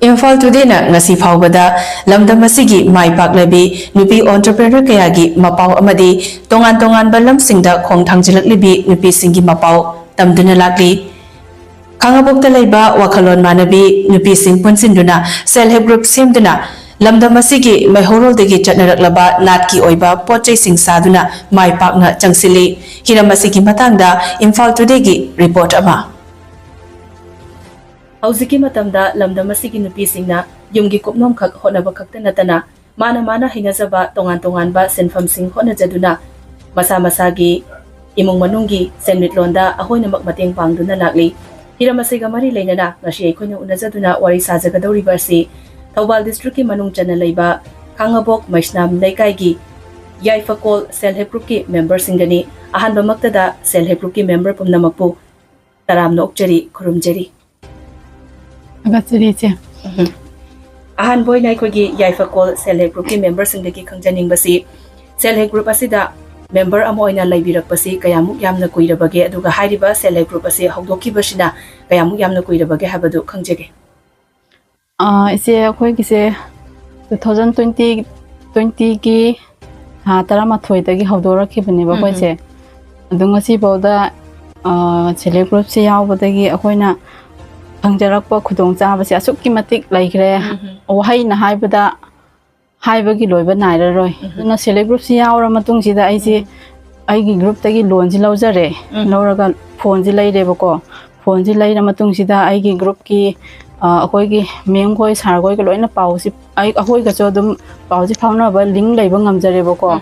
Imphal today na ngasi phawbada lamdam asigi mai paklebi nupi entrepreneur kayagi Mapao amadi Tonganba lamsingda khong thangjilaklibi nupi Singgi Mapao tamduna lakli khangabokta leiba wakhalon manabi nupi sing punsinduna self help group semduna lamdam asigi maihorol degi chatnaraklaba Natki Oiba potchai sing saduna mai pakna changsili hiram asigi matangda Imphal today gi report ama Auziki matamda lamdam asigi nupisingna yumgi kupnom khak honaba khakta natana mana hinazaba Tonganba senfam sing honajaduna masa-masagi imong manunggi senmitlonda ahoyna magmateng pangduna lakli hiramasiga mari leinana ngasi aikoyna unajaduna wari sajagadawriba si Thobal district ki manung chana leiba khangabok maisnam leikaigi yaifakol self help group ki member singani ahanba maktada self help group ki member pumnamakpu taramna okjari khurumjari Ahan boy na kogi yaifakol self help group ki member singdagi khangjaning basi self help group asida member amo ina laibirak basi kayamuk yamna kuirabage aduga hairiba self help group asi hawdoki basina kayamuk yamna kuirabage habadu khangjage ise khoi gise 2020 ki ha tarama thoi dagi hawdora khibane ba khoi se adunga si boda self help group se yawbadagi akhoina Angjarakpa khudong chabase asukki matik laikre wahai na haibada haibagi loiba naira roi na select group si yaura matung sida aigi group tagi loan si laujare lauraga phone si laire bako phone si laira matung sida aigi group ki akoi gi mem khoi sar khoi loina pau si ai akoi ga chodum pau si fauna ba link laiba ngamjare bako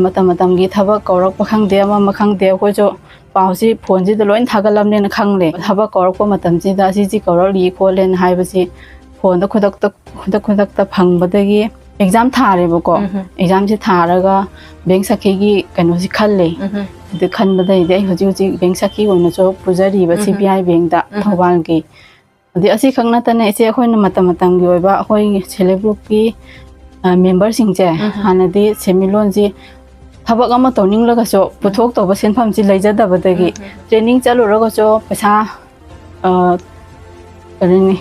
matam gi thaba kaurak pakhang de ma makhang de khoi jo Pausi phone ji loin thagalam ne khangle thaba korok matam ji da si korok li kholen haibasi phone da khodak ta phangbadagi exam thare bako exam ji tharaga bank sakhi gi kano si khalle de khanbadai de hoji bank sakhi oina cho pujari ba CPI bank da thawal gi adi asi khangna tane ise khoina matam gi oiba khoi self group ki member sing je hanadi semilon ji Habak ama toning laga so puthok to basen pham ji leijada badagi training chalu raga so paisa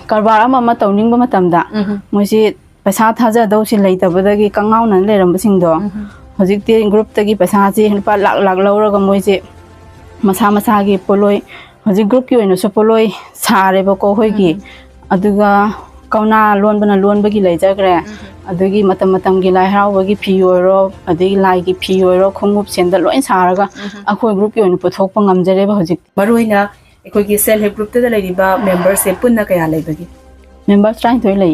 karbar ama toning ba matamda moisi paisa thaja do si leita badagi kangau nan leram basing do hojik te group tagi paisa ji pa lak lauraga moisi masa gi poloi hojik group ki oina so poloi sare ba ko hoigi aduga kauna loan bagi leijagre adugi matam gi lai harau bagi phi oiro adigi lai gi phi oiro khongup senda loin saraga akhoi group ki oina puthok pa ngamjare ba hojik maruina ekoi gi self help group te laiba member se punna kaya laibagi member trying to lai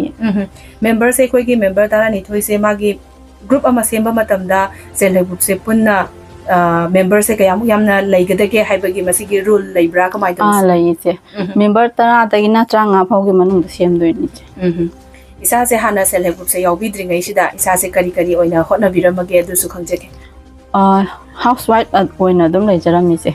member se ekoi gi member tara ni thoi se magi group ama semba matamda self help group se punna member se kaya mu yamna laigadage haibagi masigi rule laibra kamai dum lai che member tara tagina changa phaugi manung semdoi ni che isa se hana self help group se yawi dringai sida isa se kari oina hotna biramage adu su khangjage housewife oina dum leijarami se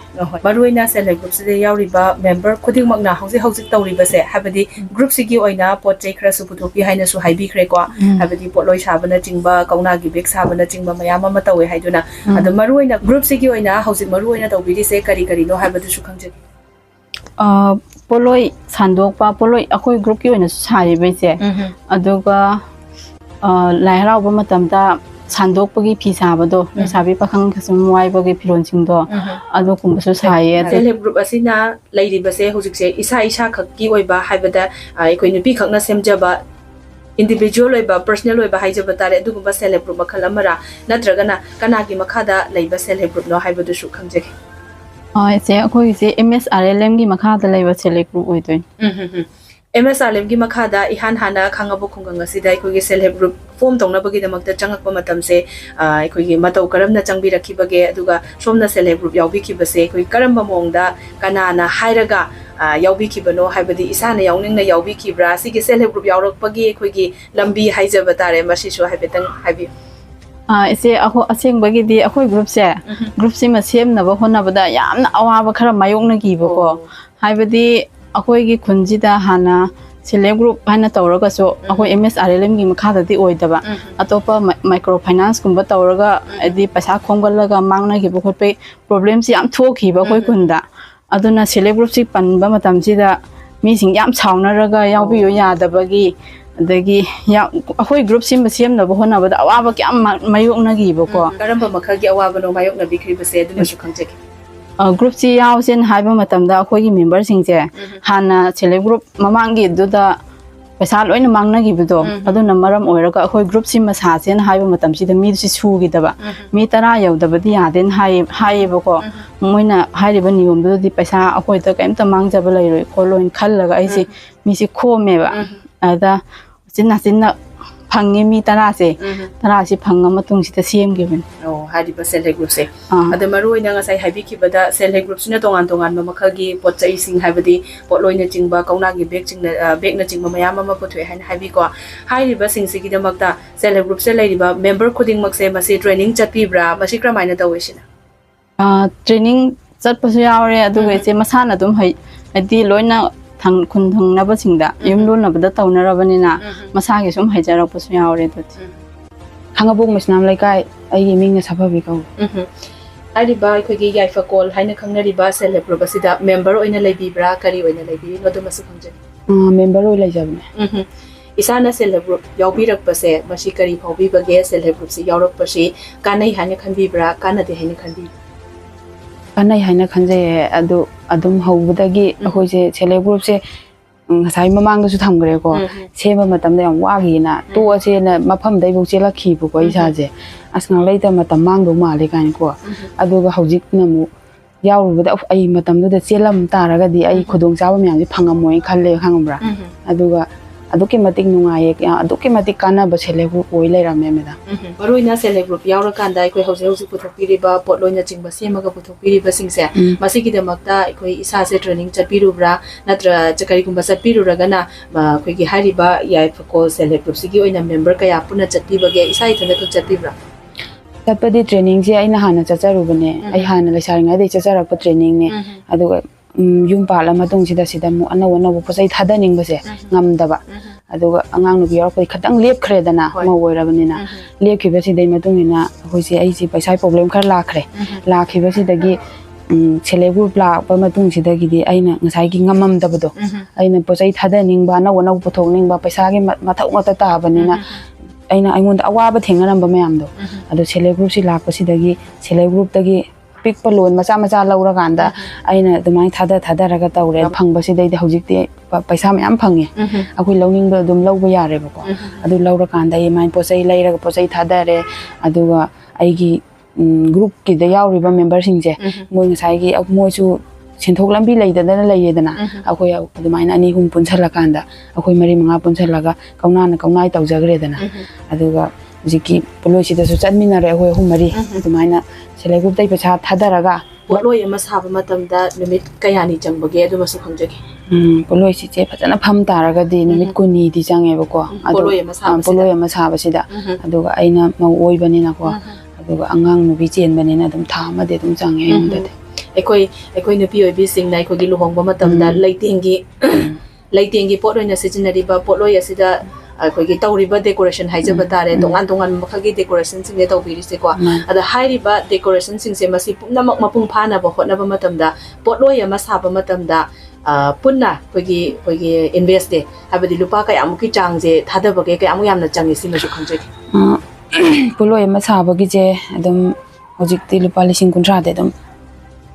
maruina self help group se yawriba member khuding makna hauji tawriba se habadi group sigi oina potchai khra su puthoki haina su haibi khre ko habadi potloi sabana chingba kauna gi bek sabana chingba mayam ama tawe haiduna adu maruina group sigi oina hauji maruina tawbiri se kari no habadu su khangjage poloi sandok pa poloi akoi group ki oina sai be che aduga lai harau ba matamda sandok pagi phi sabado sabi pakhang khasum wai bagi phiron singdo adu kum su sai self help group asina lairiba se hojik se isa khakki oiba haibada ekoi nupi khakna semjaba individual oiba personal oiba haijaba tare adugumba self help group makhal amara natragana kanagi makhada leiba self help group no haibadu su khangjage se akoi se MSRLM gi makhada leiba self help group oidoi MSRLM gi makhada ihan hana khangabo khungang asida ekoi self help group form tongna bagi damakta changakpa matam se ekoi gi matau karamna changbi rakhibage aduga somna self help group yawbi khibase ekoi karamba mongda kanana hairaga yawbi khibano haibadi isana yawningna yawbi khibra sigi self help group yawrakpagi ekoi gi lambi haijaba tare masisu haibetang haibi ise ako aseng bagi di akoi group si ma semna ba hona bada yamna awaba khara mayokna gi bako haibadi akoi gi khunjida hana self group ꯍꯥꯏꯅ ꯇꯧꯔꯒꯁꯨ ꯑꯩꯈꯣꯏ MSRLMꯒꯤ ꯃꯈꯥꯗꯗꯤ ꯑꯣꯏꯗꯕ ꯑꯇꯣꯞꯄ micro ꯐꯥꯏꯅꯥꯟꯁꯀꯨꯝꯕ ꯇꯧꯔꯒ ꯍꯥꯏꯗꯤ ꯄꯩꯁꯥ ꯈꯣꯝꯒꯠꯂꯒ ꯃꯥꯡꯅꯈꯤꯕ ꯈꯣꯠꯄꯒꯤ ꯄ꯭ꯔꯣꯕ꯭ꯂꯦꯝꯁꯤ ꯌꯥꯝ ꯊꯣꯛꯈꯤꯕ ꯑꯩꯈꯣꯏ ꯈꯨꯟꯗ ꯑꯗꯨꯅ ꯁꯦꯜꯐ ꯒ꯭ꯔꯨꯞꯁꯤ ꯄꯟꯕ ꯃꯇꯝꯁꯤꯗ ꯃꯤꯁꯤꯡ ꯌꯥꯝ ꯁꯥꯎꯅꯔꯒ ꯌꯥꯎꯕꯤꯌꯨ ꯌꯥꯗꯕꯒꯤ ꯑꯗꯒꯤ ꯑꯩꯈꯣꯏ ꯒ꯭ꯔꯨꯞ ꯁꯤꯟꯕ ꯁꯦꯝꯅꯕ ꯍꯣꯠꯅꯕꯗ ꯑꯋꯥꯕ ꯀꯌꯥꯝ ꯃꯥꯌꯣꯛꯅꯈꯤꯕꯀꯣ ꯀꯔꯝꯕ ꯃꯈꯜꯒꯤ ꯑꯋꯥꯕꯅꯣ ꯃꯥꯌꯣꯛꯅꯕꯤꯈ꯭ꯔꯤꯕꯁꯦ ꯑꯗꯨꯃꯁꯨ ꯈꯪꯖꯒꯦ ꯒ꯭ꯔꯨꯞꯁꯤ ꯌꯥꯎꯁꯦꯅ ꯍꯥꯏꯕ ꯃꯇꯝꯗ ꯑꯩꯈꯣꯏꯒꯤ ꯃꯦꯝꯕꯔꯁꯤꯡꯁꯦ ꯍꯥꯟꯅ ꯁꯦꯜꯐ ꯒ꯭ꯔꯨꯞ ꯃꯃꯥꯡꯒꯤꯗꯨꯗ ꯄꯩꯁꯥ ꯂꯣꯏꯅ ꯃꯥꯡꯅꯈꯤꯕꯗꯣ ꯑꯗꯨꯅ ꯃꯔꯝ ꯑꯣꯏꯔꯒ ꯑꯩꯈꯣꯏ ꯒ꯭ꯔꯨꯞꯁꯤ ꯃꯁꯥꯁꯦꯅ ꯍꯥꯏꯕ ꯃꯇꯝꯁꯤꯗ ꯃꯤꯁꯤ ꯁꯨꯈꯤꯗꯕ ꯃꯤ 10 ꯌꯧꯗꯕꯗꯤ ꯌꯥꯗꯦꯅ ꯍꯥꯏꯌꯦꯕꯀꯣ ꯃꯣꯏꯅ ꯍꯥꯏꯔꯤꯕ ꯅꯤꯌꯣꯝꯗꯨꯗꯤ ꯄꯩꯁꯥ ꯑꯩꯈꯣꯏꯗ ꯀꯩꯝꯇ ꯃꯥꯡꯖꯕ ꯂꯩꯔꯣꯏ ꯈꯣꯠꯂꯣꯏꯅ ꯈꯜꯂꯒ ꯑꯩꯁꯤ ꯃꯤꯁꯤ ꯈꯣꯝꯃꯦꯕ ꯑꯗ ꯆꯤꯟꯅ ꯐꯪꯉꯦ ꯃꯤ 10ꯁꯦ 10ꯁꯤ ꯐꯪꯉ ꯃꯇꯨꯡꯁꯤꯗ ꯁꯦꯝꯈꯤꯕꯅꯤ ꯍꯥꯏꯔꯤꯕ ꯁꯦꯜꯐ ꯍꯦꯜꯞ ꯒ꯭ꯔꯨꯞꯁꯦ ꯑꯗ ꯃꯔꯨꯑꯣꯏꯅ ꯉꯁꯥꯏ ꯍꯥꯏꯕꯤꯈꯤꯕꯗ ꯁꯦꯜꯐ ꯍꯦꯜꯞ ꯒ꯭ꯔꯨꯞꯁꯤꯅ ꯇꯣꯉꯥꯟꯕ ꯃꯈꯜꯒꯤ ꯄꯣꯠꯆꯩꯁꯤꯡ ꯍꯥꯏꯕꯗꯤ ꯄꯣꯠꯂꯣꯏꯅ ꯆꯤꯡꯕ ꯀꯧꯅꯥꯒꯤ ꯕꯦꯛꯅ ꯆꯤꯡꯕ ꯃꯌꯥꯝ ꯑꯃ ꯄꯨꯊꯣꯛꯑꯦ ꯍꯥꯏꯅ ꯍꯥꯏꯕꯤꯀꯣ ꯍꯥꯏꯔꯤꯕꯁꯤꯡꯁꯤꯒꯤꯗꯃꯛꯇ ꯁꯦꯜꯐ ꯍꯦꯜꯞ ꯒ꯭ꯔꯨꯞꯁꯦ ꯂꯩꯔꯤꯕ ꯃꯦꯝꯕꯔ ꯈꯨꯗꯤꯡꯃꯛꯁꯦ ꯃꯁꯤ ꯇ꯭ꯔꯦꯅꯤꯡ ꯆꯠꯄꯤꯕ꯭ꯔꯥ ꯃꯁꯤ ꯀꯔꯝꯍꯥꯏꯅ ꯇꯧꯋꯤ ꯁꯤꯅ ꯇ꯭ꯔꯦꯅꯤꯡ ꯆꯠꯄꯁꯨ ꯌꯥꯎꯔꯦ ꯑꯗꯨꯒ ꯏꯆꯦ ꯃꯁꯥꯅ ꯑꯗꯨꯝ ꯍꯥꯏꯗꯤ ꯂꯣꯏꯅ ꯈꯨꯟ ꯊꯪꯅꯕꯁꯤꯡꯗ ꯌꯨꯝ ꯂꯣꯟꯅꯕꯗ ꯇꯧꯅꯔꯕꯅꯤꯅ ꯃꯁꯥꯒꯤ ꯁꯨꯝ ꯍꯩꯖꯔꯛꯄꯁꯨ ꯌꯥꯎꯔꯦ ꯑꯗꯨꯗꯤ ꯈꯥꯡꯉꯕꯣꯛ ꯃꯩꯁꯅꯥꯝ ꯂꯩꯀꯥꯏ ꯑꯩꯒꯤ ꯃꯤꯡꯅ ꯁꯥꯐꯕꯤ ꯀꯧꯏ ꯍꯥꯏꯔꯤꯕ ꯑꯩꯈꯣꯏꯒꯤ ꯌꯥꯏꯐꯀꯣꯜ ꯍꯥꯏꯅ ꯈꯪꯅꯔꯤꯕ ꯁꯦꯜꯐ ꯍꯦꯜꯞ ꯒ꯭ꯔꯨꯞ ꯑꯁꯤꯗ ꯃꯦꯝꯕꯔ ꯑꯣꯏꯅ ꯂꯩꯕꯤꯕ꯭ꯔꯥ ꯀꯔꯤ ꯑꯣꯏꯅ ꯂꯩꯕꯤꯔꯤꯅꯣ ꯑꯗꯨꯃꯁꯨ ꯈꯪꯖꯒꯦ ꯃꯦꯝꯕꯔ ꯑꯣꯏ ꯂꯩꯖꯕꯅꯦ ꯏꯁꯥꯅ ꯁꯦꯜꯐ ꯍꯦꯜꯞ ꯒ꯭ꯔꯨꯞ ꯌꯥꯎꯕꯤꯔꯛꯄꯁꯦ ꯃꯁꯤ ꯀꯔꯤ ꯐꯥꯎꯕꯤꯕꯒꯦ ꯁꯦꯜꯐ ꯍꯦꯜꯞ ꯒ꯭ꯔꯨꯞꯁꯤ ꯌꯥꯎꯔꯛꯄꯁꯤ ꯀꯥꯟꯅꯩ ꯍꯥꯏꯅ ꯈꯟꯕꯤꯕ꯭ꯔꯥ ꯀꯥꯟꯅꯗꯦ ꯍꯥꯏꯅ ꯈꯟꯕꯤꯕ꯭ꯔꯥ ꯀꯥꯟꯅꯩ ꯍꯥꯏꯅ ꯈꯟꯖꯩꯌꯦ ꯑꯗꯨ ꯑꯗꯨꯝ ꯍꯧꯕꯗꯒꯤ ꯑꯩꯈꯣꯏꯁꯦ ꯁꯦꯜꯐ ꯍꯦꯜꯞ ꯒ꯭ꯔꯨꯞꯁꯦ ꯉꯁꯥꯏ ꯃꯃꯥꯡꯗꯁꯨ ꯊꯝꯈ꯭ꯔꯦꯀꯣ ꯁꯦꯝꯕ ꯃꯇꯝꯗ ꯌꯥꯝ ꯋꯥꯈꯤꯅ ꯇꯣꯛꯑꯁꯦꯅ ꯃꯐꯝꯗꯩꯐꯥꯎ ꯆꯦꯜꯂꯛꯈꯤꯕꯀꯣ ꯏꯁꯥꯁꯦ ꯑꯁ ꯉꯥꯛꯂꯩꯇ ꯃꯇꯝ ꯃꯥꯡꯗꯧ ꯃꯥꯜꯂꯦ ꯀꯥꯏꯅꯀꯣ ꯑꯗꯨꯒ ꯍꯧꯖꯤꯛꯅ ꯑꯃꯨꯛ ꯌꯥꯎꯔꯨꯕꯗ ꯑꯩ ꯃꯇꯝꯗꯨꯗ ꯆꯦꯜꯂꯝ ꯇꯥꯔꯒꯗꯤ ꯑꯩ ꯈꯨꯗꯣꯡꯆꯥꯕ ꯃꯌꯥꯝꯁꯦ ꯐꯪꯉꯝꯃꯣꯏꯅ ꯈꯜꯂꯦ ꯈꯪꯕ꯭ꯔꯥ ꯑꯗꯨꯒ ꯑꯗꯨꯛꯀꯤ ꯃꯇꯤꯛ ꯅꯨꯡꯉꯥꯏꯌꯦ ꯑꯗꯨꯛꯀꯤ ꯃꯇꯤꯛ ꯀꯥꯟꯅꯕ ꯁꯦꯜꯐ ꯍꯦꯜꯞ ꯒ꯭ꯔꯨꯞ ꯑꯣꯏ ꯂꯩꯔꯝꯃꯦ ꯃꯦꯗꯥꯝ ꯃꯔꯨꯑꯣꯏꯅ ꯁꯦꯜꯐ ꯍꯦꯜꯞ ꯒ꯭ꯔꯨꯞ ꯌꯥꯎꯔꯀꯥꯟꯗ ꯑꯩꯈꯣꯏ ꯍꯧꯖꯤꯛ ꯄꯨꯊꯣꯛꯄꯤꯔꯤꯕ ꯄꯣꯠꯂꯣꯏꯅ ꯆꯤꯡꯕ ꯁꯦꯝꯃꯒ ꯄꯨꯊꯣꯛꯄꯤꯔꯤꯕꯁꯤꯡꯁꯦ ꯃꯁꯤꯒꯤꯗꯃꯛꯇ ꯑꯩꯈꯣꯏ ꯏꯁꯥꯁꯦ ꯇ꯭ꯔꯦꯅꯤꯡ ꯆꯠꯄꯤꯔꯨꯕ꯭ꯔꯥ ꯅꯠꯇ꯭ꯔꯒ ꯀꯔꯤꯒꯨꯝꯕ ꯆꯠꯄꯤꯔꯨꯔꯒꯅ ꯑꯩꯈꯣꯏꯒꯤ ꯍꯥꯏꯔꯤꯕ ꯌꯥꯏꯐꯀꯣꯜ ꯁꯦꯜꯐ ꯍꯦꯜꯞ ꯒ꯭ꯔꯨꯞꯁꯤꯒꯤ ꯑꯣꯏꯅ ꯃꯦꯝꯕꯔ ꯀꯌꯥ ꯄꯨꯟꯅ ꯆꯠꯄꯤꯕꯒꯦ ꯏꯁꯥ ꯏꯊꯟꯇ ꯈꯛ ꯆꯠꯄꯤꯕ꯭ꯔꯥ ꯆꯠꯄꯗꯤ ꯇ꯭ꯔꯦꯅꯤꯡꯁꯦ ꯑꯩꯅ ꯍꯥꯟꯅ ꯆꯠꯆꯔꯨꯕꯅꯦ ꯑꯩ ꯍꯥꯟꯅ ꯂꯩꯁꯥꯔꯤꯉꯩꯗꯩ ꯆꯠꯆꯔꯛꯄ ꯇ꯭ꯔꯦꯅꯤꯡꯅꯦ ꯑꯗꯨꯒ ꯌꯨꯝ ꯄꯥꯜꯂ ꯃꯇꯨꯡꯁꯤꯗ ꯁꯤꯗ ꯑꯃꯨꯛ ꯑꯅꯧꯕ ꯄꯣꯠꯆꯩ ꯊꯥꯗꯅꯤꯡꯕꯁꯦ ꯉꯝꯗꯕ ꯑꯗꯨꯒ ꯑꯉꯥꯡ ꯅꯨꯄꯤ ꯌꯥꯎꯔꯛꯄꯗꯤ ꯈꯤꯇꯪ ꯂꯦꯞꯈ꯭ꯔꯦꯗꯅ ꯃꯧ ꯑꯣꯏꯔꯕꯅꯤꯅ ꯂꯦꯞꯈꯤꯕꯁꯤꯗꯩ ꯃꯇꯨꯡꯏꯟꯅ ꯑꯩꯈꯣꯏꯁꯦ ꯑꯩꯁꯦ ꯄꯩꯁꯥ ꯄ꯭ꯔꯣꯕ꯭ꯂꯦꯝ ꯈꯔ ꯂꯥꯛꯈ꯭ꯔꯦ ꯂꯥꯛꯈꯤꯕꯁꯤꯗꯒꯤ ꯁꯦꯜꯐ ꯍꯦꯜꯞ ꯒ꯭ꯔꯨꯞ ꯂꯥꯛꯄ ꯃꯇꯨꯡꯁꯤꯗꯒꯤꯗꯤ ꯑꯩꯅ ꯉꯁꯥꯏꯒꯤ ꯉꯝꯃꯝꯗꯕꯗꯣ ꯑꯩꯅ ꯄꯣꯠꯆꯩ ꯊꯥꯗꯅꯤꯡꯕ ꯑꯅꯧꯕ ꯄꯨꯊꯣꯛꯅꯤꯡꯕ ꯄꯩꯁꯥꯒꯤ ꯃꯊꯧ ꯉꯥꯛꯇ ꯇꯥꯕꯅꯤꯅ ꯑꯩꯉꯣꯟꯗ ꯑꯋꯥꯕ ꯊꯦꯡꯅꯔꯝꯕ ꯃꯌꯥꯝꯗꯣ ꯑꯗꯣ ꯁꯦꯜꯐ ꯍꯦꯜꯞ ꯒ꯭ꯔꯨꯞꯁꯤ ꯂꯥꯛꯄꯁꯤꯗꯒꯤ ꯁꯦꯜꯐ ꯍꯦꯜꯞ ꯒ꯭ꯔꯨꯞꯇꯒꯤ ꯑꯄꯤꯛꯄ ꯂꯣꯟ ꯃꯆꯥ ꯂꯧꯔꯀꯥꯟꯗ ꯑꯩꯅ ꯑꯗꯨꯃꯥꯏꯅ ꯊꯥꯗꯔꯒ ꯇꯧꯔꯦ ꯐꯪꯕꯁꯤꯗꯩꯗꯤ ꯍꯧꯖꯤꯛꯇꯤ ꯄꯩꯁꯥ ꯃꯌꯥꯝ ꯐꯪꯉꯦ ꯑꯩꯈꯣꯏ ꯂꯧꯅꯤꯡꯕ ꯑꯗꯨꯝ ꯂꯧꯕ ꯌꯥꯔꯦꯕꯀꯣ ꯑꯗꯨ ꯂꯧꯔꯀꯥꯟꯗ ꯑꯩ ꯃꯥꯏ ꯄꯣꯠꯆꯩ ꯂꯩꯔꯒ ꯄꯣꯠꯆꯩ ꯊꯥꯗꯔꯦ ꯑꯗꯨꯒ ꯑꯩꯒꯤ ꯒ꯭ꯔꯨꯞꯀꯤꯗ ꯌꯥꯎꯔꯤꯕ ꯃꯦꯝꯕꯔꯁꯤꯡꯁꯦ ꯃꯣꯏ ꯉꯁꯥꯏꯒꯤ ꯃꯣꯏꯁꯨ ꯁꯦꯟꯊꯣꯛ ꯂꯝꯕꯤ ꯂꯩꯗꯗꯅ ꯂꯩꯌꯦꯗꯅ ꯑꯩꯈꯣꯏ ꯑꯗꯨꯃꯥꯏꯅ 2-3 ꯄꯨꯟꯁꯜꯂꯀꯥꯟꯗ ꯑꯩꯈꯣꯏ 4-5 ꯄꯨꯟꯁꯜꯂꯒ ꯀꯧꯅꯥꯏ ꯇꯧꯖꯈ꯭ꯔꯦꯗꯅ ꯑꯗꯨꯒ ꯍꯧꯖꯤꯛꯀꯤ ꯄꯣꯠꯂꯣꯏꯁꯤꯗꯁꯨ ꯆꯠꯃꯤꯟꯅꯔꯦ ꯑꯩꯈꯣꯏ 3-4 ꯑꯗꯨꯃꯥꯏꯅ ꯁꯦꯜꯐ ꯍꯦꯜꯞ ꯒ꯭ꯔꯨꯞꯇꯩ ꯄꯩꯁꯥ ꯊꯥꯗꯔꯒ ꯄꯣꯠꯂꯣꯏ ꯑꯃ ꯁꯥꯕ ꯃꯇꯝꯗ ꯅꯨꯃꯤꯠ ꯀꯌꯥꯅꯤ ꯆꯪꯕꯒꯦ ꯑꯗꯨꯃꯁꯨ ꯈꯪꯖꯒꯦ ꯄꯣꯠꯂꯣꯏꯁꯤꯁꯦ ꯐꯖꯅ ꯐꯝ ꯇꯥꯔꯒꯗꯤ ꯅꯨꯃꯤꯠ 20ꯗꯤ ꯆꯪꯉꯦꯕꯀꯣ ꯄꯣꯠꯂꯣꯏ ꯑꯃ ꯁꯥꯕꯁꯤꯗ ꯑꯗꯨꯒ ꯑꯩꯅ ꯃꯧ ꯑꯣꯏꯕꯅꯤꯅꯀꯣ ꯑꯗꯨꯒ ꯑꯉꯥꯡ ꯅꯨꯄꯤ ꯆꯦꯟꯕꯅꯤna ꯑꯗꯨꯝ ꯊꯥ ꯑꯃꯗꯤ ꯑꯗꯨꯝ ꯆꯪꯉꯦ ꯑꯩꯉꯣꯟꯗꯗꯤ ꯑꯩꯈꯣꯏ ꯅꯨꯄꯤ ꯑꯣꯏꯕꯤꯁꯤꯡꯅ ꯑꯩꯈꯣꯏꯒꯤ ꯂꯨꯍꯣꯡꯕ ꯃꯇꯝꯗ ꯂꯩꯇꯦꯡꯒꯤ ꯄꯣꯠ ꯑꯣꯏꯅ ꯁꯤꯖꯤꯟꯅꯔꯤꯕ ꯄꯣꯠꯂꯣꯏ ꯑꯁꯤꯗ ꯑꯩꯈꯣꯏꯒꯤ ꯇꯧꯔꯤꯕ ꯗꯦꯀꯣꯔꯦꯁꯟ ꯍꯥꯏꯖꯕ ꯇꯥꯔꯦ ꯇꯣꯉꯥꯟ ꯃꯈꯜꯒꯤ ꯗꯦꯀꯣꯔꯦꯁꯟꯁꯤꯡꯁꯦ ꯇꯧꯕꯤꯔꯤꯁꯦꯀꯣ ꯑꯗ ꯍꯥꯏꯔꯤꯕ ꯗꯦꯀꯣꯔꯦꯁꯟꯁꯤꯡꯁꯦ ꯃꯁꯤ ꯄꯨꯝꯅꯃꯛ ꯃꯄꯨꯡ ꯐꯥꯅꯕ ꯍꯣꯠꯅꯕ ꯃꯇꯝꯗ ꯄꯣꯠꯂꯣꯏ ꯑꯃ ꯁꯥꯕ ꯃꯇꯝꯗ ꯄꯨꯟꯅ ꯑꯩꯈꯣꯏꯒꯤ ꯏꯟꯚꯦꯁꯇꯦ ꯍꯥꯏꯕꯗꯤ ꯂꯨꯄꯥ ꯀꯌꯥꯃꯨꯛꯀꯤ ꯆꯥꯡꯁꯦ ꯊꯥꯗꯕꯒꯦ ꯀꯌꯥꯃꯨꯛ ꯌꯥꯝꯅ ꯆꯪꯉꯤ ꯁꯤꯃꯁꯨ ꯈꯪꯖꯒꯦ ꯄꯣꯠꯂꯣꯏ ꯑꯃ ꯁꯥꯕꯒꯤꯁꯦ ꯑꯗꯨꯝ ꯍꯧꯖꯤꯛꯇꯤ ꯂꯨꯄꯥ 30,000 ꯑꯗꯨꯝ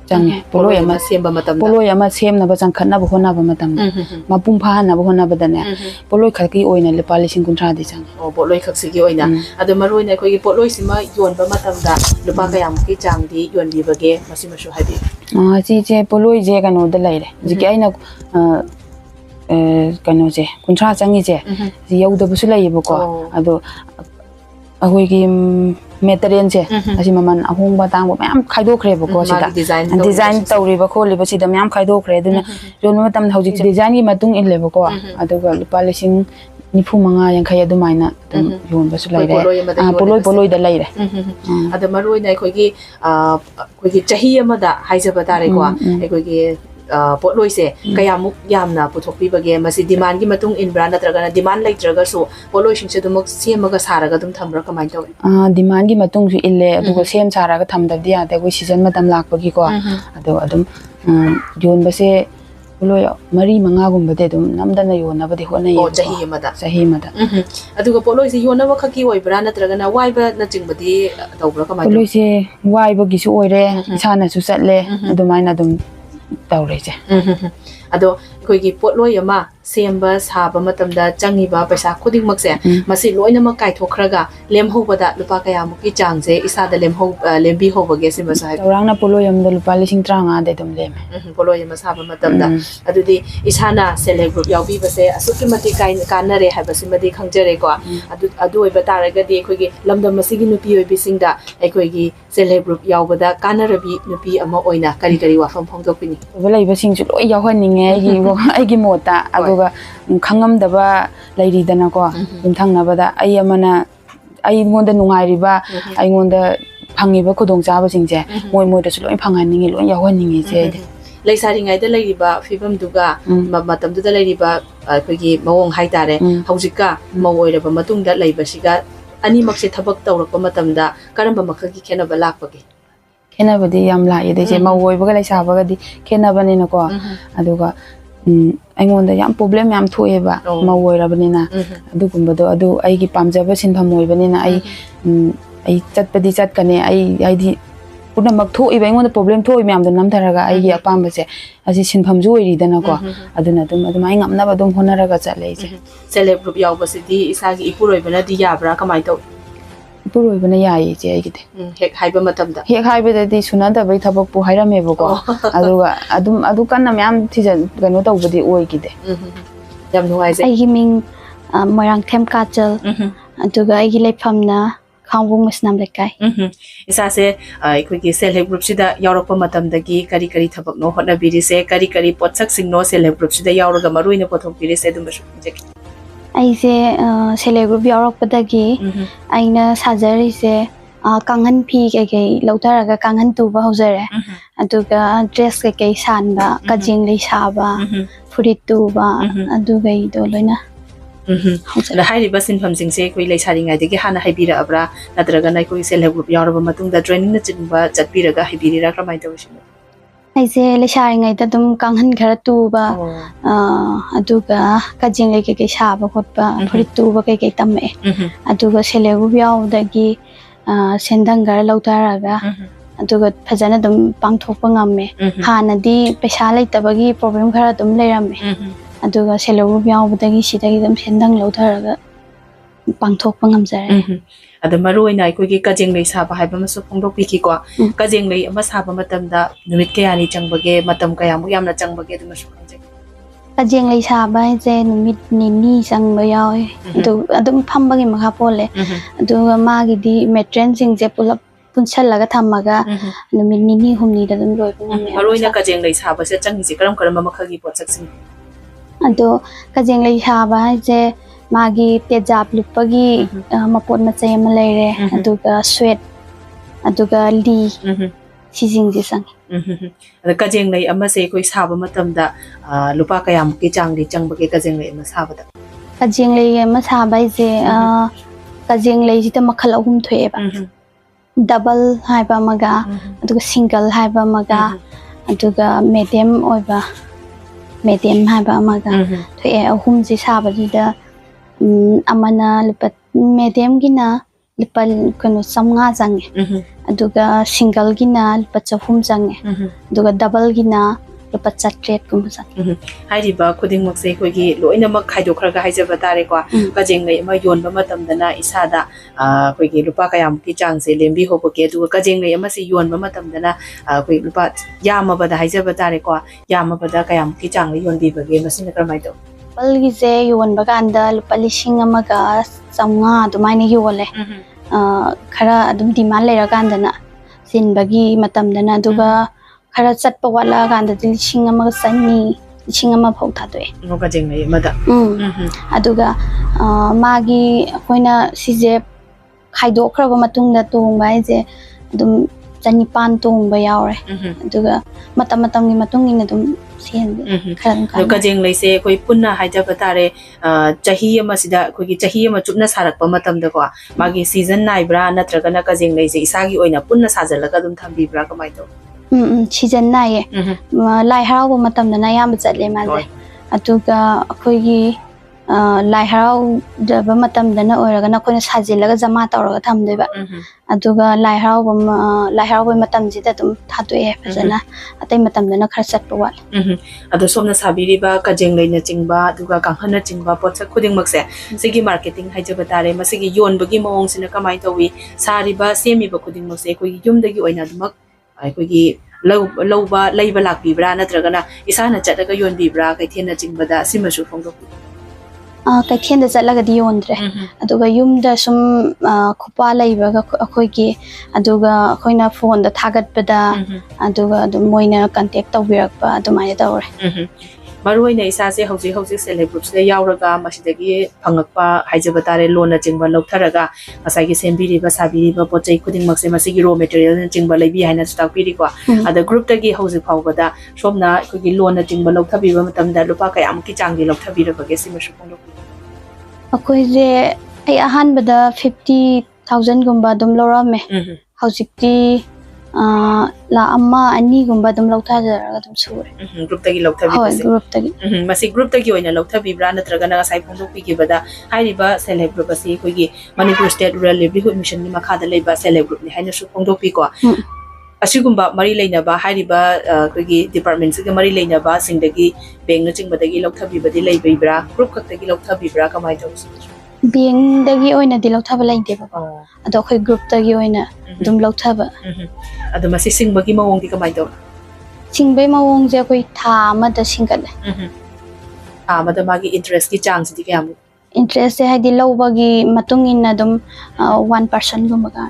ꯆꯪꯉꯦ ꯄꯣꯠꯂꯣꯏ ꯑꯃ ꯁꯦꯝꯕ ꯃꯇꯝꯗ ꯄꯣꯠꯂꯣꯏ ꯑꯃ ꯁꯦꯝꯅꯕ ꯆꯪꯈꯠꯅꯕ ꯍꯣꯠꯅꯕ ꯃꯇꯝꯗ ꯃꯄꯨꯡ ꯐꯥꯍꯟꯅꯕ ꯍꯣꯠꯅꯕꯗꯅꯦ ꯄꯣꯠꯂꯣꯏ ꯈꯛꯀꯤ ꯑꯣꯏꯅ ꯂꯨꯄꯥ 30,000ꯗꯤ ꯆꯪꯉꯦ ꯄꯣꯠꯂꯣꯏ ꯈꯛꯁꯤꯒꯤ ꯑꯣꯏꯅ ꯑꯗꯣ ꯃꯔꯨꯑꯣꯏꯅ ꯑꯩꯈꯣꯏꯒꯤ ꯄꯣꯠꯂꯣꯏꯁꯤꯃ ꯌꯣꯟꯕ ꯃꯇꯝꯗ ꯂꯨꯄꯥ ꯀꯌꯥꯃꯨꯛꯀꯤ ꯆꯥꯡꯗꯤ ꯌꯣꯟꯕꯤꯕꯒꯦ ꯃꯁꯤꯃꯁꯨ ꯍꯥꯏꯕꯤꯌꯨ ꯁꯤꯁꯦ ꯄꯣꯠꯂꯣꯏꯁꯦ ꯀꯩꯅꯣꯗ ꯂꯩꯔꯦ ꯍꯧꯖꯤꯛꯀꯤ ꯑꯩꯅ ꯀꯩꯅꯣꯁꯦ 30 ꯆꯪꯉꯤꯁꯦ ꯌꯧꯗꯕꯁꯨ ꯂꯩꯌꯦꯕꯀꯣ ꯑꯗꯣ ꯑꯩꯈꯣꯏꯒꯤ ꯃꯦꯇꯔꯤꯌꯦꯜꯁꯦ ꯑꯁꯤ ꯃꯃꯜ ꯑꯍꯣꯡꯕ ꯇꯥꯡꯕ ꯃꯌꯥꯝ ꯈꯥꯏꯗꯣꯛꯈ꯭ꯔꯦꯕꯀꯣ ꯁꯤꯗ ꯗꯤꯖꯥꯏꯟ ꯇꯧꯔꯤꯕ ꯈꯣꯠꯂꯤꯕꯁꯤꯗ ꯃꯌꯥꯝ ꯈꯥꯏꯗꯣꯛꯈ꯭ꯔꯦ ꯑꯗꯨꯅ ꯌꯣꯟꯕ ꯃꯇꯝꯗ ꯍꯧꯖꯤꯛꯁꯦ ꯗꯤꯖꯥꯏꯟꯒꯤ ꯃꯇꯨꯡ ꯏꯜꯂꯦꯕꯀꯣ ꯑꯗꯨꯒ ꯂꯨꯄꯥ 95-50 ꯑꯗꯨꯃꯥꯏꯅ ꯑꯗꯨꯝ ꯌꯣꯟꯕꯁꯨ ꯂꯩꯔꯦ ꯄꯣꯠꯂꯣꯏꯗ ꯂꯩꯔꯦ ꯑꯗ ꯃꯔꯨꯑꯣꯏꯅ ꯑꯩꯈꯣꯏꯒꯤ ꯆꯍꯤ ꯑꯃꯗ ꯍꯥꯏꯖꯕ ꯇꯥꯔꯦꯀꯣ ꯑꯩꯈꯣꯏꯒꯤ पोटलोइसे कयामुक यामना पुथोक्लिबगे मसि डिमांड की मतुंग इनब्रा नत्रगना डिमांड लेट्रगसु पोटलोइसिंगसे दुमक सेमगा सारागा दुम थमरा कमाय तौ डिमांड की मतुंग सु इल्ले अदुगो सेम सारागा थमदबदि यादे कोई सीजन मतम लाकपगी को अदो अदुम योनबसे पोलोय मरी मंगागुंबदे दुम नमदना योनबदि होनय ओ सही मदा अदुगो पोलोइसे योनबा खकी ओइब्रा नत्रगना वाइबा नचिंगबदि तौब्रा कमाय पोलोइसे वाइबगिसु ओइरे इसानासु चटले अदुमाइना दुम तौरेजे अदो अखोइगी पोटलोय अमा सेम्बा साबा मतमदा चंगिबा पैसा खुदिंगमकसे मसि लोइनमक काइथोखरगा लेमहोबदा लुपा कयामुकी चांगसे इसादा लेमबी होबगे सिमस हाय तौरांगना पोलोय अमदा लुपा 35 दे दुम लेम पोलोय अमा साबा मतमदा अदुदि इसाना सेल्फ ग्रुप यावबीबसे असुकी मति कानरे हाइबसिमदि खंजरे को अदु ओइबा तारगदि अखोइगी लमदम मसिगी नुपी ओइबिसिंगदा अखोइगी सेल्फ ग्रुप यावबदा कानरबी नुपी अमा ओइना करी करी वाफम फोंदोकपिनी बलाइबसिंगसु लोय यावहनिंगे आइगी मोता अदुगा खंगमदबा लैरिदना को थंगनबदा आई अमना आइगोंदा नुंगाइरिबा आइगोंदा फंगिबा खुदोंचाबसिंगजे मोय मोयदसु लोय फंगहनिंगे लोय यावहनिंगे जे लेसारिङाइदा लैरिबा फिबमदुगा मतमदुदा लैरिबा अखोइगी मवोंग हाइतारे हौजिका मवोइरबा मतुंगदा लैबसिगा अनिमक्से थबक तौरकपा मतमदा करम्बा मखलगी खेनबा लाकपगे खेनबदि याम लाये देजे मवोइबगा लैसाबगदि खेनबनिनको अदुगा अइगोंदा याम प्रॉब्लम याम थोएबा मवोइरबनिना अदुगुंबदो अदु आइगी पामजबा सिनफम ओइबनिना आई चटपदि चटकने आइदी पुनमक थोइबा अइगोंदा प्रॉब्लम थोइ म्यामदो नमथरगा आइगी अपामबसे अजि सिनफमजु ओइरिदनाको अदुना दुम आई ngamnaba दुम होनरगा चलेजे सेल्फ ग्रुप यावबसिदि इसागी इपुरोइबना दि याब्रा कमाय तौ पुरोइबना याइ जे आइगिदे हेक हाइबा मतमदा हेक हाइबदि सुनादबै थबक पु हाइरामेबको अदुगा अदुम अदु कन्ना म्याम थिजन कनो तौबदि ओइगिदे याम नुवाइजे आइगी मिंग मोरांगथेम काचल अदुगा आइगी लेफमना खांबुंग मसनाम लेकाय इसासे अखोइगी सेल्फ ग्रुप सिदा यावरकपा मतमदगी करी करी थबक नो होटनाबिरिसे करी पोत्सक सिंगनो सेल्फ ग्रुप सिदा यावरगा मरुइना पोथोकबिरिसे दुमसु जेक आइसे सेल्फ ग्रुप यावरकपदगी आइना साजरिसे कांगन फी के लौथरगा कांगन तुबा हौजरे अदुगा ड्रेस के सानबा कजिंग लै साबा फुरित तुबा अदुगा इदो लोइना हाइरिबा सिनफमसिंगसे कोइ लेसारिङाइदगी हाना हाइबिराब्रा नत्रगना कोइ सेल्फ ग्रुप यावरबा मतुंगदा ट्रेनिंग न चिनबा चटबिरगा हाइबिरिरा क्रमाय तवसिन आइसे लेसारिङाइदा दुम कांगन खरा तुबा अदुगा कजिंग लै के साबा खोटबा फुरित तुबा के तमे अदुगा सेल्फ ग्रुप यावदगी सेंदंगर लौथरगा अदुगा फजना दुम पांगथोकपा ngame हानदी पैसा लैतबगी प्रॉब्लम खरा दुम लैरमे अदुगा सेल्फ ग्रुप यावबदगी सिदगी दुम सेंदंग लौथरगा पांगथोकपा ngamjare अद मरुइना अखोइगी कजिंग लै साबा हाइबा मसु फोंदोकपिखिको कजिंग लै अमा साबा मतमदा नुमित कयानि चंगबगे मतम कयामु यामना चंगबगे दुमसु खंजे कजिंग लै साबा जे नुमित निनी चंगबा यावे अदुम फंबगी मखा पोले अदुगा मागिदी मेट्रेन सिंग जे पुलप पुनसलगा थमगा नुमित निनी हुमनी दा दुम लोइबा ngame मरुइना कजिंग लै साबा से चंगिसे करम मखगी पोचकसिंग अदो कजिंग लै साबा जे मागी तेजाब लुपगी मपोट मचे म लेरे अदुगा स्वेट अदुगा ली सिजिंग जे संग अद कजिंग लै अमा से कोइ साबा मतमदा लुपा कयामुकी चांगदि चंगबगे कजिंग लै अमा साबदा कजिंग लै अमा साबा जे कजिंग लै जिता मखल अहुम थोएबा डबल हाइबा मगा अदुगा सिंगल हाइबा मगा अदुगा मीडियम ओइबा मीडियम हाइबा मगा थोए अहुम जे साबा जिदा अमना लुपा मीडियम गिना लुपा कनो समगा जंगे अदुगा सिंगल गिना लुपा चहुम जंगे अदुगा डबल गिना लुपा चट्रेट कुम जंगे हाइरिबा खुदिंग मक्से कोइगी लोइनमक खाइदोखरगा हाइजबा तारेको कजिंग लै अमा योनबा मतमदना इसादा कोइगी लुपा कयामुकी चांगसे लेम्बी होबगे अदुगा कजिंग लै अमा से योनबा मतमदना कोइ लुपा यामबदा हाइजबा तारेको यामबदा कयामुकी चांगले योनबीबगे मसिन करमाय दो पलगिजे योनबा कांदा लुपा लिसिंग अमगा समगा दुमाइने योले खरा अदुम डिमांड लेरा कांदना सिनबगी मतमदना अदुगा खरा चटपा वाला कांदा लिसिंग अमगा सनी लिसिंग अमा फौ थादोए नो कजिंग लै मदा अदुगा मागी अखोइना सिजे खाइदोखरबा मतुंगदा तोंबा जे अदुम chanipan tongba yaure aduga matamgi matung ina dum sen kharan do kajeng leise koi punna haja batare chahi ama sida koi gi chahi ama chupna sarak pa matam da ko magi season nai bra natraga na kajeng leise isagi oina punna sajalaga dum thambi bra kamai to season nai lai harau matam da na yam chatle maje aduga koi gi lai harau da matam da na oraga na koina sajilaga jama tawraga thamdeba aduga lai harau matam ji da dum thatoe fajana atai matam da na khar chatpa wal ado somna sabiri ba kajeng leina chingba aduga kanghana chingba potsa khuding makse sigi marketing haja batare masigi yon bagi mawong sina kamai tawi sari ba semi ba khuding makse koi yum dagi oina dumak ai koi gi lauba leiba lakbi bra natraga na isana chataga yon bi bra kai thena chingba da simasu phongdok kaithen da chatlaga di yondre aduga yumda sum khupa leibaga akhoi gi aduga khoina phone da thagat bada aduga dum moina contact tawbirakpa adumai tawre maruina isa se hauji self groups le yauraga masidagi phangakpa haijaba tare lona chingba lautharaga asagi sembiri ba sabiri ba pochai khuding makse masigi raw material chingba leibi haina stock piri ko ada group tagi hauji phawbada somna khogi lona chingba lauthabi ba matamda lupa kayam ki changgi lauthabi ra bage sima shupong akhoi je ai ahan bada 50,000 gumba dum lorame haujikti la amma ani gumba dum lautha jaraga dum sure group tagi lauthabi base group tagi masi group tagi oina lauthabi bra natraga na sai phongdok pi gi bada hairiba self group asi khogi Manipur State Rural Livelihood Mission ni makha da leiba self group ni haina su phongdok pi ko asigumba mari leinaba hairiba khogi department se mari leinaba singdagi bank na chingbadagi lauthabi badi leibra group khaktagi lauthabi bra kamai tawsi being dagi oina di lauthaba laide ba ado khoi group tagi oina dum lauthaba ado masi singbagi mawong di kamai taw singbai mawong je koi tha ma da singale amada magi interest ki chance di kyamu interest se haidi lobagi matung in dum 1% gumba ga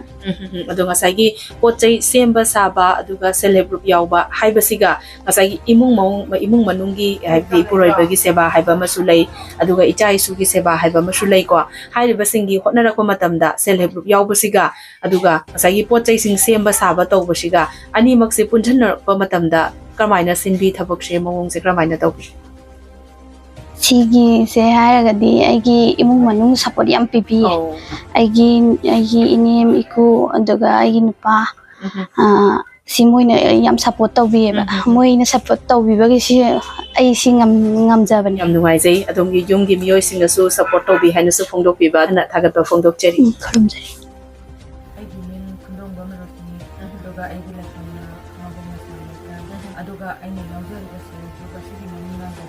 ado ngasai pochai semba saba aduga self group yauba haibasiga ngasai imung manungi haibi puroibagi seba haiba masulai aduga ichai sugi seba haiba masulai ko haiba singi hotnarakwa matamda self group yaubasiga aduga ngasai pochai sing semba saba tawbasiga ani makse punjanarpa matamda kramaina sinbi thabak se mawong se kramaina tawbi sigi se haraga di aigi imung manung support yam pipi aigi inim iku aduga aigi nupa si moina yam support tawbi ba moina support tawbi ba si ai si ngam jabani yam nungai jai adom gi yum gi miyoi singa su support tawbi haina su phongdok pi ba na thagat ba phongdok cheri kharum jai aigi min khundong ba maraki aduga aigi la khana ngabong sa aduga aini ngawjari ba se aduga sigi manunga ga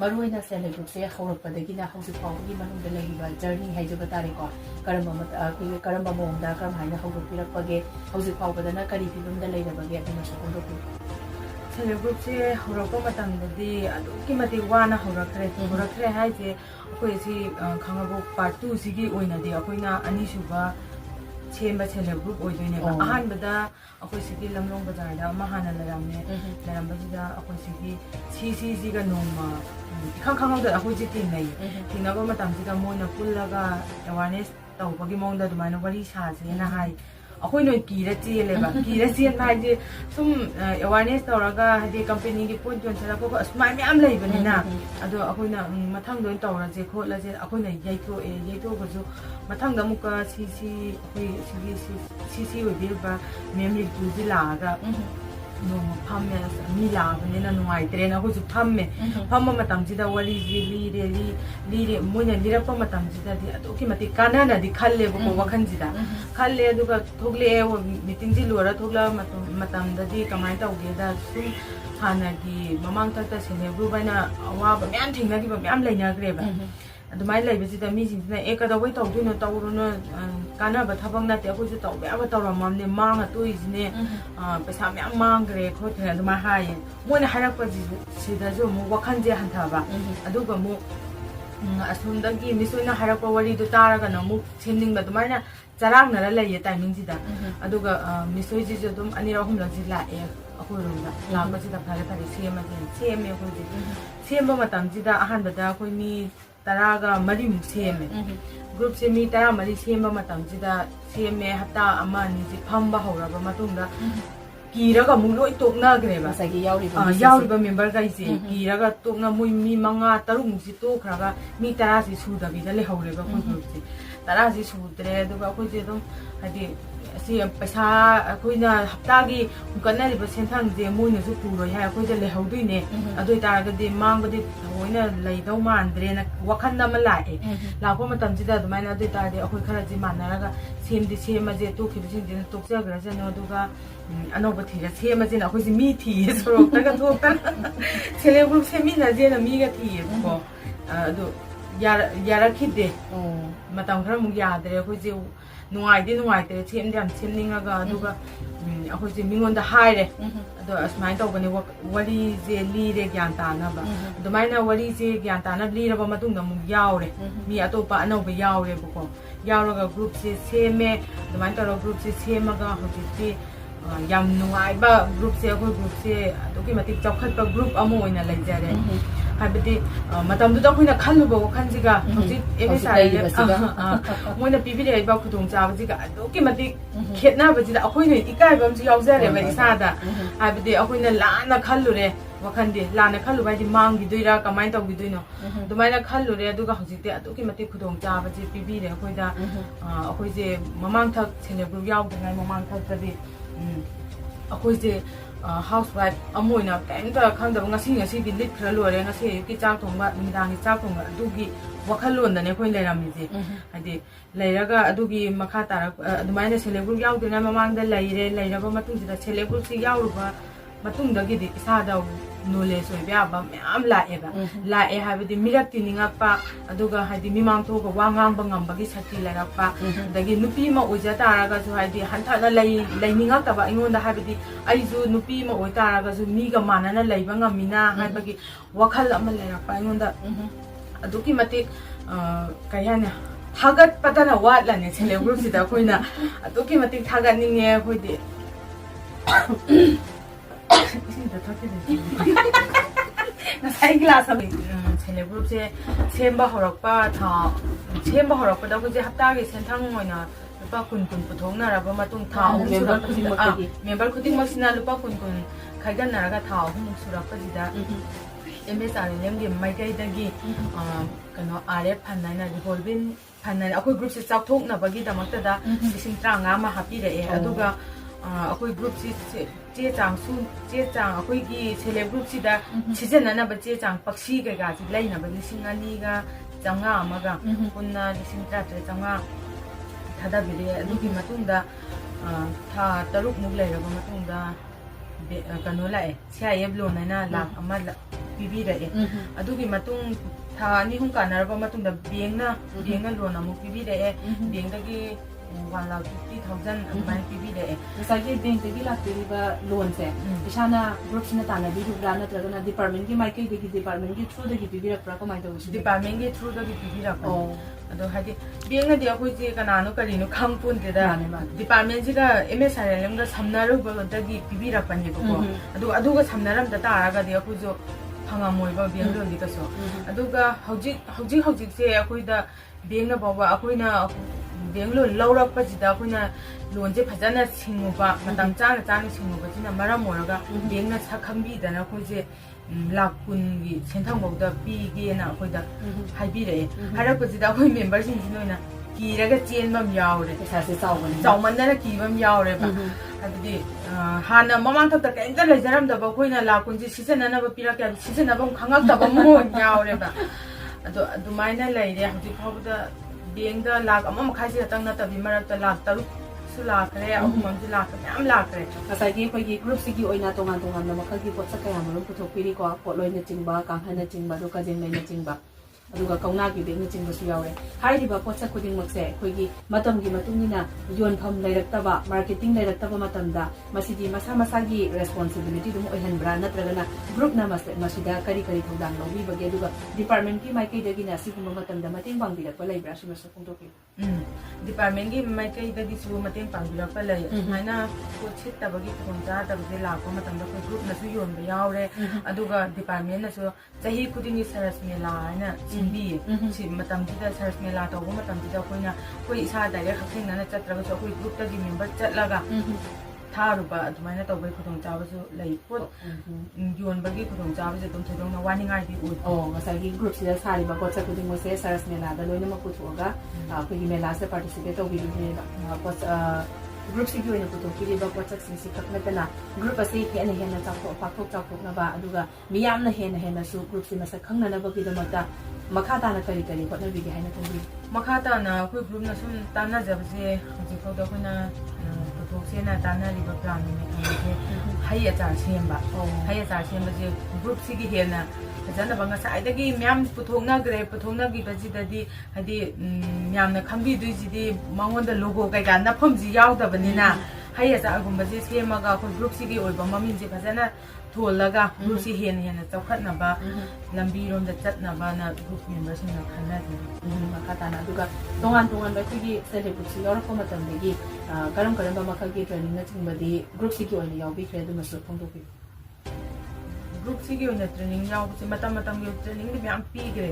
maruina self group se haurakpadagi na hausi phawgi manungda leiba journey haijaba tare ko karamba mongda karam haina haurakpirakpage hausi phawbada na kari fibamda leirabage aduna sakondok self group se haurakpa matamdadi aduki mati wana haurakre haije akoi si khangabo part 2 sigi oina de akoina ani suba chemba self group oidoine ba ahan bada akoi sigi lamlong bazar da mahana laramne akoi sigi ga noma khang da akoi ji tin nei tinaba matam ji da moina pullaga awareness tawbagi mongda dumaina wari sa je na hai akoi noi kira cheleba kira chen na je sum awareness tawraga hadi company gi point jon sara ko asmai myam leibani na ado akoi na mathang doin tawra je khotla je akoi na yaito ko jo mathang da muka akoi sigi oiba memory tu ji la ga no phamme mi la bane na nuai train ko ju phamme phamma matam ji da wali ji li moina lirakpa matam ji da di adoki mati kana na di khalle ko wakhan ji da khalle aduga thogle meeting ji lora thogla matam da di kamai tawge da sum hana gi mamang ta sene group aina awa ba myam thingna gi ba myam leina gre ba adumai leibe ji da mi ji na ekada wai tawduno tawruno kana ba thabang na te ko ju taw ba tawramam ne manga toi ji ne pesa myam mangre khotre aduma haye moina harakpa ji sida jo mo wakhan je hantha ba aduga mo asumdagi misoina harakpa wari do taraga na mu semning ba dumaina charang nara leye timing ji da aduga misoi ji jo dum ani rahum la ji la e akoronda la ba ji da phare phare sema ko ji sema matam ji da ahan da ko mi ꯇꯔꯥꯒ ꯃꯔꯤꯃꯨꯛ ꯁꯦꯝꯃꯦ ꯒ꯭ꯔꯨꯞꯁꯦ ꯃꯤ 14 ꯁꯦꯝꯕ ꯃꯇꯝꯁꯤꯗ ꯁꯦꯝꯃꯦ ꯍꯞꯇꯥ ꯑꯃ ꯑꯅꯤꯁꯤ ꯐꯝꯕ ꯍꯧꯔꯕ ꯃꯇꯨꯡꯗ ꯀꯤꯔꯒ ꯑꯃꯨꯛ ꯂꯣꯏ ꯇꯣꯛꯅꯈ꯭ꯔꯦꯕ ꯉꯁꯥꯏꯒꯤ ꯌꯥꯎꯔꯤꯕ ꯃꯦꯝꯕꯔꯈꯩꯁꯦ ꯀꯤꯔꯒ ꯇꯣꯛꯅ ꯃꯣꯏ ꯃꯤ 5 6ꯃꯨꯛꯁꯤ ꯇꯣꯛꯈ꯭ꯔꯒ ꯃꯤ 10ꯁꯤ ꯁꯨꯗꯕꯤꯗ ꯂꯩꯍꯧꯔꯦꯕ ꯑꯩꯈꯣꯏ ꯒ꯭ꯔꯨꯞꯁꯦ 10ꯁꯤ ꯁꯨꯗ꯭ꯔꯦ ꯑꯗꯨꯒ ꯑꯩꯈꯣꯏꯁꯦ ꯑꯗꯨꯝ ꯍꯥꯏꯗꯤ ꯑꯁꯤ ꯄꯩꯁꯥ ꯑꯩꯈꯣꯏꯅ ꯍꯞꯇꯥꯒꯤ ꯍꯨꯟꯀꯠꯅꯔꯤꯕ ꯁꯦꯟꯊꯪꯁꯦ ꯃꯣꯏꯅꯁꯨ ꯄꯨꯔꯣꯏ ꯍꯥꯏ ꯑꯩꯈꯣꯏꯗ ꯂꯩꯍꯧꯗꯣꯏꯅꯦ ꯑꯗꯨ ꯑꯣꯏꯇꯥꯔꯒꯗꯤ ꯃꯥꯡꯕꯗꯤ ꯊꯑꯣꯏꯅ ꯂꯩꯗꯧ ꯃꯥꯟꯗ꯭ꯔꯦꯅ ꯋꯥꯈꯜ ꯑꯃ ꯂꯥꯛꯑꯦ ꯂꯥꯛꯄ ꯃꯇꯝꯁꯤꯗ ꯑꯗꯨꯃꯥꯏꯅ ꯑꯗꯨ ꯑꯣꯏꯇꯥꯔꯗꯤ ꯑꯩꯈꯣꯏ ꯈꯔꯁꯤ ꯃꯥꯟꯅꯔꯒ ꯁꯦꯝꯃꯁꯦ ꯇꯣꯛꯈꯤꯕꯁꯤꯡꯁꯤꯅ ꯇꯣꯛꯆꯈ꯭ꯔꯁꯅꯨ ꯑꯗꯨꯒ ꯑꯅꯧꯕ ꯊꯤꯔ ꯁꯦꯝꯃꯁꯦꯅ ꯑꯩꯈꯣꯏꯁꯦ ꯃꯤ ꯊꯤꯌꯦ ꯁꯣꯔꯣꯛꯇꯒ ꯊꯣꯛꯇꯅ ꯁꯦꯜꯐ ꯍꯦꯜꯞ ꯒ꯭ꯔꯨꯞ ꯁꯦꯝꯃꯤꯟꯅꯁꯦꯅ ꯃꯤꯒ ꯊꯤꯌꯦꯕꯀꯣ ꯑꯗꯨ ꯌꯥꯔꯛꯈꯤꯗꯦ ꯃꯇꯝ ꯈꯔꯃꯨꯛ ꯌꯥꯗ꯭ꯔꯦ ꯑꯩꯈꯣꯏꯁꯦ ꯅꯨꯡꯉꯥꯏꯇ꯭ꯔꯦ ꯁꯦꯝꯗꯤ ꯌꯥꯝ ꯁꯦꯝꯅꯤꯡꯉꯒ ꯑꯗꯨꯒ ꯑꯩꯈꯣꯏꯁꯦ ꯃꯤꯉꯣꯟꯗ ꯍꯥꯏꯔꯦ ꯑꯗꯣ ꯑꯁꯨꯃꯥꯏꯅ ꯇꯧꯕꯅꯦ ꯋꯥꯔꯤꯁꯦ ꯂꯤꯔꯦ ꯒ꯭ꯌꯥꯟ ꯇꯥꯅꯕ ꯑꯗꯨꯃꯥꯏꯅ ꯋꯥꯔꯤꯁꯦ ꯒ꯭ꯌꯥꯟ ꯇꯥꯅꯕ ꯂꯤꯔꯕ ꯃꯇꯨꯡꯗ ꯑꯃꯨꯛ ꯌꯥꯎꯔꯦ ꯃꯤ ꯑꯇꯣꯞꯄ ꯑꯅꯧꯕ ꯌꯥꯎꯔꯦꯕꯀꯣ ꯌꯥꯎꯔꯒ ꯒ꯭ꯔꯨꯞꯁꯦ ꯁꯦꯝꯃꯦ ꯑꯗꯨꯃꯥꯏꯅ ꯇꯧꯔꯒ ꯒ꯭ꯔꯨꯞꯁꯦ ꯁꯦꯝꯃꯒ ꯍꯧꯖꯤꯛꯇꯤ ꯌꯥꯝ ꯅꯨꯡꯉꯥꯏꯕ ꯒ꯭ꯔꯨꯞꯁꯦ ꯑꯩꯈꯣꯏ ꯒ꯭ꯔꯨꯞꯁꯦ ꯑꯗꯨꯛꯀꯤ ꯃꯇꯤꯛ ꯆꯥꯎꯈꯠꯄ ꯒ꯭ꯔꯨꯞ ꯑꯃ ꯑꯣꯏꯅ ꯂꯩꯖꯔꯦ ꯍꯥꯏꯕꯗꯤ ꯃꯇꯝꯗꯨꯗ ꯑꯩꯈꯣꯏꯅ ꯈꯜꯂꯨꯕ ꯋꯥꯈꯜꯁꯤꯒ ꯍꯧꯖꯤꯛ ꯃꯣꯏꯅ ꯄꯤꯕꯤꯔꯛꯏꯕ ꯈꯨꯗꯣꯡꯆꯥꯕꯁꯤꯒ ꯑꯗꯨꯛꯀꯤ ꯃꯇꯤꯛ ꯈꯦꯠꯅꯕꯁꯤꯗ ꯑꯩꯈꯣꯏꯅ ꯏꯀꯥꯏꯕ ꯑꯃꯁꯨ ꯌꯥꯎꯖꯔꯦꯕ ꯏꯁꯥꯗ ꯍꯥꯏꯕꯗꯤ ꯑꯩꯈꯣꯏꯅ ꯂꯥꯟꯅ ꯈꯜꯂꯨꯔꯦ ꯋꯥꯈꯟꯗꯤ ꯂꯥꯟꯅ ꯈꯜꯂꯨꯕ ꯍꯥꯏꯗꯤ ꯃꯥꯡꯈꯤꯗꯣꯏꯔꯥ ꯀꯃꯥꯏꯅ ꯇꯧꯈꯤꯗꯣꯏꯅꯣ ꯑꯗꯨꯃꯥꯏꯅ ꯈꯜꯂꯨꯔꯦ ꯑꯗꯨꯒ ꯍꯧꯖꯤꯛꯇꯤ ꯑꯗꯨꯛꯀꯤ ꯃꯇꯤꯛ ꯈꯨꯗꯣꯡꯆꯥꯕꯁꯤ ꯄꯤꯕꯤꯔꯦ ꯑꯩꯈꯣꯏꯗ ꯑꯩꯈꯣꯏꯁꯦ ꯃꯃꯥꯡꯊꯛ ꯁꯦꯜꯐ ꯍꯦꯜꯞ ꯒ꯭ꯔꯨꯞ ꯌꯥꯎꯗ꯭ꯔꯤꯉꯩ ꯃꯃꯥꯡꯊꯛꯇꯗꯤ ꯑꯩꯈꯣꯏꯁꯦ ꯍꯥꯎꯁ ꯋꯥꯏꯐ ꯑꯃ ꯑꯣꯏꯅ ꯀꯔꯤꯝꯇ ꯈꯪꯗꯕ ꯉꯁꯤꯗꯤ ꯂꯤꯠꯈ꯭ꯔ ꯂꯣꯏꯔꯦ ꯉꯁꯤ ꯑꯌꯨꯛꯀꯤ ꯆꯥꯛ ꯊꯣꯡꯕ ꯅꯨꯃꯤꯗꯥꯡꯒꯤ ꯆꯥꯛ ꯊꯣꯡꯕ ꯑꯗꯨꯒꯤ ꯋꯥꯈꯜꯂꯣꯟꯗꯅꯦ ꯑꯩꯈꯣꯏ ꯂꯩꯔꯝꯃꯤꯁꯦ ꯍꯥꯏꯗꯤ ꯂꯩꯔꯒ ꯑꯗꯨꯒꯤ ꯃꯈꯥ ꯇꯥꯔꯛ ꯑꯗꯨꯃꯥꯏꯅ ꯁꯦꯜꯐ ꯍꯦꯜꯞ ꯒ꯭ꯔꯨꯞ ꯌꯥꯎꯗ꯭ꯔꯤꯉꯩ ꯃꯃꯥꯡꯗ ꯂꯩꯔꯕ ꯃꯇꯨꯡꯁꯤꯗ ꯁꯦꯜꯐ ꯍꯦꯜꯞ ꯒ꯭ꯔꯨꯞꯁꯤ ꯌꯥꯎꯔꯨꯕ ꯃꯇꯨꯡꯗꯒꯤꯗꯤ ꯏꯁꯥꯗ ꯅꯣꯂꯦꯖ ꯑꯣꯏꯕ ꯌꯥꯕ ꯃꯌꯥꯝ ꯂꯥꯛꯑꯦ ꯍꯥꯏꯕꯗꯤ ꯃꯤꯔꯛ ꯇꯤꯟꯅꯤꯡꯉꯛꯄ ꯑꯗꯨꯒ ꯍꯥꯏꯗꯤ ꯃꯤꯃꯥꯡ ꯊꯣꯛꯑꯒ ꯋꯥ ꯉꯥꯡꯕ ꯉꯝꯕꯒꯤ ꯁꯛꯇꯤ ꯂꯩꯔꯛꯄ ꯑꯗꯒꯤ ꯅꯨꯄꯤ ꯑꯃ ꯑꯣꯏꯖ ꯇꯥꯔꯒꯁꯨ ꯍꯥꯏꯗꯤ ꯍꯟꯊꯅ ꯂꯩꯅꯤꯡꯉꯛꯇꯕ ꯑꯩꯉꯣꯟꯗ ꯍꯥꯏꯕꯗꯤ ꯑꯩꯁꯨ ꯅꯨꯄꯤ ꯑꯃ ꯑꯣꯏꯇꯥꯔꯒꯁु ꯃꯤꯒ ꯃꯥꯟꯅꯅ ꯂꯩꯕ ꯉꯝꯃꯤꯅ ꯍꯥꯏꯕꯒꯤ ꯋꯥꯈꯜ ꯑꯃ ꯂꯩꯔꯛꯄ ꯑꯩꯉꯣꯟꯗ ꯑꯗꯨꯛꯀꯤ ꯃꯇꯤꯛ ꯀꯩ ꯍꯥꯏꯅꯤ ꯊꯥꯒꯠꯄꯗꯅ ꯋꯥꯠꯂꯅꯤ ꯁꯦꯜꯐ ꯍꯦꯜꯞ ꯒ꯭ꯔꯨꯞꯁꯤꯗ ꯑꯩꯈꯣꯏꯅ ꯑꯗꯨꯛꯀꯤ ꯃꯇꯤꯛ ꯊꯥꯒꯠꯅꯤꯡꯉꯦ ꯑꯩꯈꯣꯏꯗꯤ ꯉꯁꯥꯏ ꯒ꯭ꯂꯥꯁ ꯑꯃ ꯁꯦꯜꯐ ꯍꯦꯜꯞ ꯒ꯭ꯔꯨꯞꯁꯦ ꯁꯦꯝꯕ ꯍꯧꯔꯛꯄꯗ ꯑꯩꯈꯣꯏꯁꯦ ꯍꯞꯇꯥꯒꯤ ꯁꯦꯟꯊꯪ ꯑꯣꯏꯅ lupa kun puthoknaraba matung tha ahum surapasida member khudingmasina lupa kun khaiganaraga tha ahum surapasida MSRLM gi maikai kano RF phannaina revolving phannaina akoi group se chakthoknabagi damakta da lising 35 ma hapirae aduga akoi group si che chang akoi gi select group si da sijanana ba che chang pakshi ga ga si laina ba lising 2 ga changa amaga punna lising 3 changa thada bile adugi matungda tha taruk muk lairaba matungda kano lae CIF loan naina lakh ama pibirae adugi matung tha ni hum kanaraba matungda bank na loan amuk pibirae bank dagi 1,50,000 adumai pibirae sagi bank dagi laktiriba loan se isana group sina tana bidubra natragana department gi maikai dagi department gi through dagi pibirakra kamai tawisi department gi through dagi pibirakra ado hadi bank na dia koi je kanano karino khangpun de da department ji ga MSRLM ga samnaru dagi pibirakpani bako adu ga samnaram da taraga dia koi jo phangamoi ba bank loan di kaso aduga hojik se akoi da bank na bawa akoi na bank loan laurakpa jida akoi na loan je phajana singuba matam chana singuba jina maram moraga bank na sakhambi dana akoi je lakh kun gi senthang bawda pi ge na akoi da haibi re harap jida akoi member sing jinoina kiraga chenbam yaure sase chawmanna ki bam yaure ba adudi hana mamang thak ta kainta lejaram da ba koina lakh kun ji sisana ba pira ka sisana bam khangak ta bam mo yaure ba ado adumaina laire hujik phawda bank da lakh amma makhai ji tang na tabi marak ta lakh taruk su lakre ahumam ji lakh myam lakre asagi koi gi group sigi oina tongan na makal gi pot sakaya marum puthokpiri ko potloina chingba kanghana chingba do kajeng laina chingba aduga kauna gi beng chingba su yaure hairiba potsa kuding makse koi gi matam gi matungina yonpham lairaktaba marketing lairaktaba matamda masidi masa gi responsibility dum oihanbra natragana group na masida kari thodang lobi bage aduga department ki maikai dagi na siguma matamda mating bangbirakpa laibra su masu pungtoki department gi maikai dagi su mating pangbirakpa lai maina pochit tabagi thongja tabje lakpa matamda koi group na su yonba yaure aduga department na su chahi kudingi saras mela aina ꯁꯤꯟꯕꯤꯌꯦ ꯁꯤ ꯃꯇꯝꯁꯤꯗ ꯁꯔꯁ ꯃꯦꯂꯥ ꯇꯧꯕ ꯃꯇꯝꯁꯤꯗ ꯑꯩꯈꯣꯏ ꯏꯁꯥ direct ꯍꯛꯊꯦꯡꯅꯅ ꯆꯠꯇ꯭ꯔꯒꯁꯨ ꯑꯩꯈꯣꯏ ꯒ꯭ꯔꯨꯞꯇꯒꯤ member ꯆꯠꯂꯒ ꯊꯥꯔꯨꯕ ꯑꯗꯨꯃꯥꯏꯅ ꯇꯧꯕꯒꯤ ꯈꯨꯗꯣꯡꯆꯥꯕꯁꯨ ꯂꯩ ꯄꯣꯠ ꯌꯣꯟꯕꯒꯤ ꯈꯨꯗꯣꯡꯆꯥꯕꯁꯦ ꯑꯗꯨꯝ ꯊꯣꯏꯗꯣꯛꯅ ꯋꯥꯅꯤꯡꯉꯥꯏꯗꯤ ꯑꯣꯏ ꯉꯁꯥꯏꯒꯤ ꯒ꯭ꯔꯨꯞꯁꯤꯗ ꯁꯥꯔꯤꯕ ꯄꯣꯠꯁꯛ ꯈꯨꯗꯤꯡꯃꯛꯁꯦ ꯁꯔꯁ ꯃꯦꯂꯥꯗ ꯂꯣꯏꯅꯃꯛ ꯄꯨꯊꯣꯛꯑꯒ ꯑꯩꯈꯣꯏꯒꯤ ꯃꯦꯂꯥꯁꯤꯗ ꯄꯥꯔꯇꯤꯁꯤꯄꯦꯠ ꯇꯧꯕꯤꯗꯣꯏꯅꯦꯕ ꯒ꯭ꯔꯨꯞꯁꯤꯒꯤ ꯑꯣꯏꯅ ꯄꯨꯊꯣꯛꯄꯤꯔꯤꯕ ꯄꯣꯠꯁꯛꯁꯤꯡꯁꯤ ꯈꯛ ꯅꯠꯇꯅ ꯒ꯭ꯔꯨꯞ ꯑꯁꯤ ꯍꯦꯟꯅ ꯍꯦꯟꯅ ꯄꯥꯛꯊꯣꯛ ꯆꯥꯎꯊꯣꯛꯅꯕ ꯑꯗꯨꯒ ꯃꯤꯌꯥꯝꯅ ꯍꯦꯟꯅꯁꯨ ꯒ꯭ꯔꯨꯞꯁꯤ ꯃꯁꯛ ꯈꯪꯅꯅꯕꯒꯤꯗꯃꯛꯇ ꯃꯈꯥ ꯇꯥꯅ ꯀꯔꯤ ꯍꯣꯠꯅꯕꯤꯒꯦ ꯍꯥꯏꯅ ꯈꯟꯕꯤꯒꯦ? ꯃꯈꯥ ꯇꯥꯅ ꯑꯩꯈꯣꯏ ꯒ꯭ꯔꯨꯞꯅ ꯁꯨꯝ ꯇꯥꯟꯅꯖꯕꯁꯦ ꯍꯧꯖꯤꯛꯐꯥꯎꯗ ꯑꯩꯈꯣꯏꯅ ꯄꯨꯊꯣꯛꯁꯦꯅ ꯇꯥꯟꯅꯔꯤꯕ ꯄ꯭ꯂꯥꯟ ꯑꯃꯁꯦ ꯍꯩ ꯑꯆꯥꯔ ꯁꯦꯝꯕ ꯍꯩ ꯑꯆꯥꯔ ꯁꯦꯝꯕꯁꯦ ꯒ꯭ꯔꯨꯞꯁꯤꯒꯤ ꯍꯦꯟꯅ ꯐꯖꯅꯕ ꯉꯁꯥꯏꯗꯒꯤ ꯃꯌꯥꯝ ꯄꯨꯊꯣꯛꯅꯈꯤꯕꯁꯤꯗꯗꯤ ꯍꯥꯏꯗꯤ ꯌꯥꯝꯅ ꯈꯪꯕꯤꯗꯣꯏꯁꯤꯗꯤ ꯃꯉꯣꯟꯗ ꯂꯣꯒꯣ ꯀꯩꯀꯥ ꯅꯞꯐꯝꯁꯤ ꯌꯥꯎꯗꯕꯅꯤꯅ ꯍꯩ ꯑꯆꯥꯔꯒꯨꯝꯕꯁꯦ ꯁꯦꯝꯃꯒ ꯑꯩꯈꯣꯏ ꯒ꯭ꯔꯨꯞꯁꯤꯒꯤ ꯑꯣꯏꯕ ꯃꯃꯤꯡꯁꯦ ꯐꯖꯅ ꯊꯣꯜꯂꯒ ꯒ꯭ꯔꯨꯞꯁꯤ ꯍꯦꯟꯅ ꯆꯥꯎꯈꯠꯅꯕ ꯂꯝꯕꯤꯔꯣꯝꯗ ꯆꯠꯅꯕꯅ ꯒ꯭ꯔꯨꯞ ꯃꯦꯝꯕꯔꯁꯤꯡꯅ ꯈꯟꯅꯔꯤ ꯃꯈꯥ ꯇꯥꯅ ꯑꯗꯨꯒ ꯇꯣꯉꯥꯟꯕ ꯑꯩꯈꯣꯏꯒꯤ ꯁꯦꯜꯐ ꯍꯦꯜꯞ ꯒ꯭ꯔꯨꯞꯁꯤ ꯌꯥꯎꯔꯛꯄ ꯃꯇꯝꯗꯒꯤ ꯀꯔꯝꯕ ꯃꯈꯜꯒꯤ ꯇ꯭ꯔꯦꯅꯤꯡꯅꯆꯤꯡꯕꯗꯤ ꯒ꯭ꯔꯨꯞꯁꯤꯒꯤ ꯑꯣꯏꯅ ꯌꯥꯎꯕꯤꯈ꯭ꯔꯦ ꯑꯗꯨꯃꯁꯨ ꯐꯣꯡꯗꯣꯛꯄꯤꯌꯨ. ꯒ꯭ꯔꯨꯞꯁꯤꯒꯤ ꯑꯣꯏꯅ ꯇ꯭ꯔꯦꯅꯤꯡ ꯌꯥꯎꯕꯁꯦ ꯃꯇꯝꯒꯤ ꯇ꯭ꯔꯦꯅꯤꯡꯗꯤ ꯃꯌꯥꯝ ꯄꯤꯈ꯭ꯔꯦ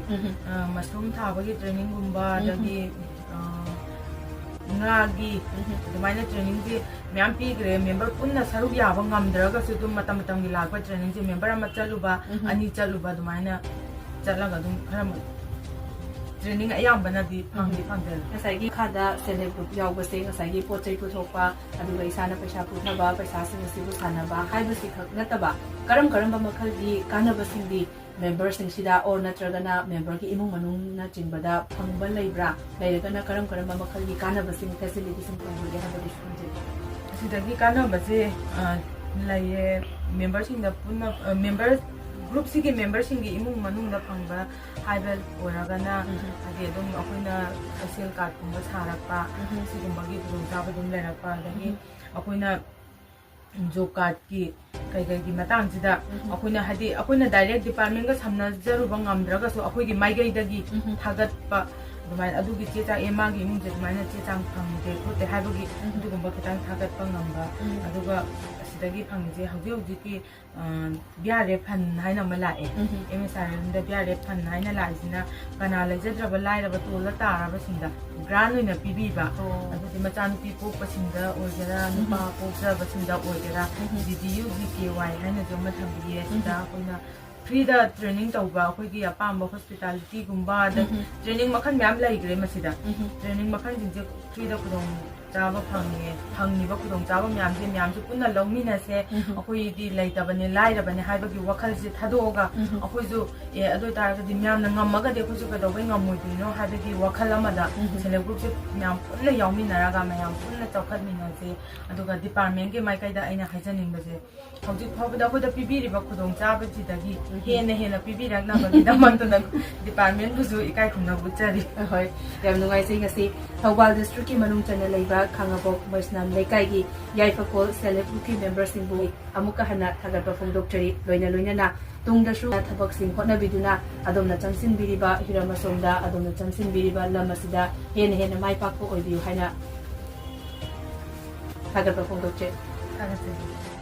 ꯃꯁꯔꯨꯝ ꯊꯥꯕꯒꯤ ꯇ꯭ꯔꯦꯅꯤꯡꯒꯨꯝꯕ ꯑꯗꯒꯤ ꯉꯥꯒꯤ ꯑꯗꯨꯃꯥꯏꯅ ꯇ꯭ꯔꯦꯅꯤꯡꯁꯤ ꯃꯌꯥꯝ ꯄꯤꯈ꯭ꯔꯦ ꯃꯦꯝꯕꯔ ꯄꯨꯟꯅ ꯁꯔꯨꯛ ꯌꯥꯕ ꯉꯝꯗ꯭ꯔꯒꯁꯨ ꯑꯗꯨꯝ ꯃꯇꯝꯒꯤ ꯂꯥꯛꯄ ꯇ꯭ꯔꯦꯅꯤꯡꯁꯦ ꯃꯦꯝꯕꯔ ꯑꯃ ꯆꯠꯂꯨꯕ ꯑꯅꯤ ꯆꯠꯂꯨꯕ ꯑꯗꯨꯃꯥꯏꯅ ꯆꯠꯂꯒ ꯑꯗꯨꯝ ꯈꯔ ꯇ꯭ꯔꯦꯅꯤꯡ ꯑꯌꯥꯝꯕꯅꯗꯤ ꯐꯪꯖꯔꯦ. ꯉꯁꯥꯏꯒꯤ ꯈꯥꯗ ꯁꯦꯜꯐ ꯍꯦꯜꯞ ꯒ꯭ꯔꯨꯞ ꯌꯥꯎꯕꯁꯦ ꯉꯁꯥꯏꯒꯤ ꯄꯣꯠ ꯆꯩ ꯄꯨꯊꯣꯛꯄ ꯑꯗꯨꯒ ꯏꯁꯥꯅ ꯄꯩꯁా ꯄꯨꯊꯕ ꯄꯩꯁꯥꯁꯤꯡ ꯑꯁꯤꯕꯨ ꯁꯥꯟꯅꯕ ꯍꯥꯏꯕꯁꯤ ꯈꯛ ꯅꯠꯇꯕ ꯀꯔꯝꯕ ꯃꯈꯜꯒꯤ ꯀꯥꯟꯅꯕꯁꯤꯡꯗꯤ ꯃꯦꯝꯕꯔꯁꯤꯡꯁꯤꯗ ꯑꯣꯔ ꯅꯠꯇ꯭ꯔꯒꯅ ꯃꯦꯝꯕꯔꯒꯤ ꯏꯃꯨꯡ ꯃꯅꯨꯡꯅꯆꯤꯡꯕꯗ ꯐꯪꯕ ꯂꯩꯕ꯭ꯔꯥ ꯂꯩꯔꯒꯅ ꯀꯔꯝꯕ ꯃꯈꯜꯒꯤ ꯀꯥꯟꯅꯕꯁꯤꯡ ꯐꯦꯁꯤꯂꯤꯇꯤꯁꯤꯡ ꯐꯪꯕꯒꯦ ꯍꯥꯏꯕꯗꯨꯁꯨ ꯈꯪꯖꯩ. ꯑꯁꯤꯗꯒꯤ ꯀꯥꯟꯅꯕꯁꯦ ꯂꯩꯌꯦ ꯃꯦꯝꯕꯔꯁꯤꯡꯗ ꯄꯨꯟꯅ ꯒ꯭ꯔꯨꯞꯁꯤꯒꯤ ꯃꯦꯝꯕꯔꯁꯤꯡꯒꯤ ꯏꯃꯨꯡ ꯃꯅꯨꯡꯗ ꯐꯪꯕ ꯍꯥꯏꯕ ꯑꯣꯏꯔꯒꯅ ꯍꯥꯏꯗꯤ ꯑꯗꯨꯝ ꯑꯩꯈꯣꯏꯅ ꯁꯣꯁꯤꯌꯦꯜ ꯀꯥꯔꯗꯀꯨꯝꯕ ꯁꯥꯔꯛꯄ ꯁꯤꯒꯨꯝꯕꯒꯤ ꯈꯨꯗꯣꯡꯆꯥꯕ ꯑꯗꯨꯝ ꯂꯩꯔꯛꯄ ꯑꯗꯒꯤ ꯑꯩꯈꯣꯏꯅ ꯖꯣꯕ ꯀꯥꯔꯗꯀꯤ ꯀꯩꯒꯤ ꯃꯇꯥꯡꯁꯤꯗ ꯑꯩꯈꯣꯏꯅ ꯍꯥꯏꯗꯤ ꯑꯩꯈꯣꯏꯅ ꯗꯥꯏꯔꯦꯛ ꯗꯤꯄꯥꯔꯠꯃꯦꯟꯒ ꯁꯝꯅꯖꯔꯨꯕ ꯉꯝꯗ꯭ꯔꯒꯁꯨ ꯑꯩꯈꯣꯏꯒꯤ ꯃꯥꯏꯀꯩꯗꯒꯤ ꯊꯥꯒꯠꯄ ꯑꯗꯨꯃꯥꯏꯅ ꯑꯗꯨꯒꯤ ꯆꯦ ꯆꯥꯡ ꯃꯥꯒꯤ ꯏꯃꯨꯡꯁꯦ ꯑꯗꯨꯃꯥꯏꯅ ꯆꯦ ꯆꯥꯡ ꯐꯪꯗꯦ ꯈꯣꯠꯇꯦ ꯍꯥꯏꯕꯒꯤ ꯑꯗꯨꯒꯨꯝꯕ ꯈꯤꯇꯪ ꯊꯥꯒꯠꯄ ꯉꯝꯕ ꯑꯗꯨꯒ ꯑꯁꯤꯗꯒꯤ ꯐꯪꯉꯤꯁꯦ ꯍꯧꯖꯤꯛꯀꯤ BRF ꯐꯟ ꯍꯥꯏꯅ ꯑꯃ ꯂꯥꯛꯑꯦ MSRMꯗ BRF ꯐꯟ ꯍꯥꯏꯅ ꯂꯥꯛꯏꯁꯤ나 ꯀꯅꯥ ꯂꯩꯖꯗ꯭ꯔꯕ ꯂꯥꯏꯔꯕ ꯇꯣꯜꯂ ꯇꯥꯔꯕꯁꯤꯡꯗ ꯒ꯭ꯔꯥꯟ ꯑꯣꯏꯅ ꯄꯤꯕꯤꯕ ꯑꯗꯨꯗꯤ ꯃꯆꯥꯅꯨꯄꯤ ꯄꯣꯛꯄꯁꯤꯡꯗ ꯑꯣꯏꯒꯦꯔꯥ ꯅꯨꯄꯥ ꯄꯣꯛꯆꯕꯁꯤꯡꯗ ꯑꯣꯏꯒꯦꯔꯥ DDU DKY ꯍꯥꯏꯅꯁꯨ ꯑꯃ ꯊꯝꯕꯤꯌꯦ ꯁꯤꯗ ꯑꯩꯈꯣꯏꯅ ꯐ꯭ꯔꯤꯗ ꯇ꯭ꯔꯦꯅꯤꯡ ꯇꯧꯕ ꯑꯩꯈꯣꯏꯒꯤ ꯑꯄꯥꯝꯕ ꯍꯣꯁꯄꯤꯇꯥꯂꯤꯇꯤꯒꯨꯝꯕ ꯑꯗꯩ ꯇ꯭ꯔꯦꯅꯤꯡ ꯃꯈꯜ ꯃꯌꯥꯝ ꯂꯩꯈ꯭ꯔꯦ ꯃꯁꯤꯗ ꯇ꯭ꯔꯦꯅꯤꯡ ꯃꯈꯜꯁꯤꯡꯁꯦ ꯐ꯭ꯔꯤꯗ ꯈꯨꯗꯣꯡꯆꯥꯕ ꯐꯪꯉꯤꯕ ꯈꯨꯗꯣꯡꯆꯥꯕ ꯃꯌꯥꯝꯁꯦ ꯄꯨꯟꯅ ꯂꯧꯃꯤꯟꯅꯁꯦ ꯑꯩꯈꯣꯏꯗꯤ ꯂꯩꯇꯕꯅꯦ ꯂꯥꯏꯔꯕꯅꯦ ꯍꯥꯏꯕꯒꯤ ꯋꯥꯈꯜꯁꯦ ꯊꯥꯗꯣꯛꯑꯒ ꯑꯩꯈꯣꯏꯁꯨ ꯑꯗꯨ ꯑꯣꯏꯇꯥꯔꯒꯗꯤ ꯃꯌꯥꯝꯅ ꯉꯝꯃꯒꯗꯤ ꯑꯩꯈꯣꯏꯁꯨ ꯀꯩꯗꯧꯕꯩ ꯉꯝꯃꯣꯏꯗꯣꯏꯅꯣ ꯍꯥꯏꯕꯒꯤ ꯋꯥꯈꯜ ꯑꯃꯗ ꯁꯦꯜꯐ ꯍꯦꯜꯞ ꯒ꯭ꯔꯨꯞꯁꯦ ꯃꯌꯥꯝ ꯄꯨꯟꯅ ꯌꯥꯎꯃꯤꯟꯅꯔꯒ ꯃꯌꯥꯝ ꯄꯨꯟꯅ ꯆꯥꯎꯈꯠꯃꯤꯟꯅꯁꯦ ꯑꯗꯨꯒ ꯗꯤꯄꯥꯔꯠꯃꯦꯟꯒꯤ ꯃꯥꯏꯀꯩꯗ ꯑꯩꯅ ꯍꯥꯏꯖꯅꯤꯡꯕꯁꯦ ꯍꯧꯖꯤꯛ ꯐꯥꯎꯕꯗ ꯑꯩꯈꯣꯏꯗ ꯄꯤꯕꯤꯔꯤꯕ ꯈꯨꯗꯣꯡꯆꯥꯕꯁꯤꯗꯒꯤ ꯍꯦꯟꯅ ꯄꯤꯕꯤꯔꯛꯅꯕꯒꯤꯗꯃꯛꯇ ꯗꯤꯄꯥꯔꯠꯃꯦꯟꯕꯨꯁꯨ ꯏꯀꯥꯏ ꯈꯨꯝꯅꯕ ꯎꯠꯆꯔꯤ. ꯍꯣꯏ ꯌꯥꯝ ꯅꯨꯡꯉꯥꯏꯖꯩ ꯉꯁꯤ ꯊꯧꯕꯥꯜ ꯗꯤꯁꯇ꯭ꯔꯤꯛꯀꯤ ꯃꯅꯨꯡ ꯆꯟꯅ ꯂꯩꯕ ꯈꯥꯡꯉꯕꯣꯛ ꯃꯩꯁꯅꯥꯝ ꯂꯩꯀꯥꯏꯒꯤ ꯌꯥꯏꯐꯈꯣꯜ ꯁꯦꯜꯐ ꯍꯦꯜꯞ ꯒ꯭ꯔꯨꯞꯀꯤ ꯃꯦꯝꯕꯔꯁꯤꯡꯕꯨ ꯑꯃꯨꯛꯀ ꯍꯟꯅ ꯊꯥꯒꯠꯄ ꯐꯣꯡꯗꯣꯛꯆꯔꯤ. ꯂꯣꯏꯅꯅ ꯇꯨꯡꯗꯁꯨ ꯊꯕꯛꯁꯤꯡ ꯍꯣꯠꯅꯕꯤꯗꯨꯅ ꯑꯗꯣꯝꯅ ꯆꯪꯁꯤꯟꯕꯤꯔꯤꯕ ꯍꯤꯔꯝ ꯑꯁꯣꯝꯗ ꯑꯗꯣꯝꯅ ꯆꯪꯁꯤꯟꯕꯤꯔꯤꯕ ꯂꯝ ꯑꯁꯤꯗ ꯍꯦꯟꯅ ꯃꯥꯏ ꯄꯥꯛꯄ ꯑꯣꯏꯕꯤꯌꯨ ꯍꯥꯏꯅ ꯊꯥꯒꯠꯄ ꯐꯣꯡꯗꯣꯛꯆꯩ. ꯊꯥꯒꯠꯆꯔꯤ.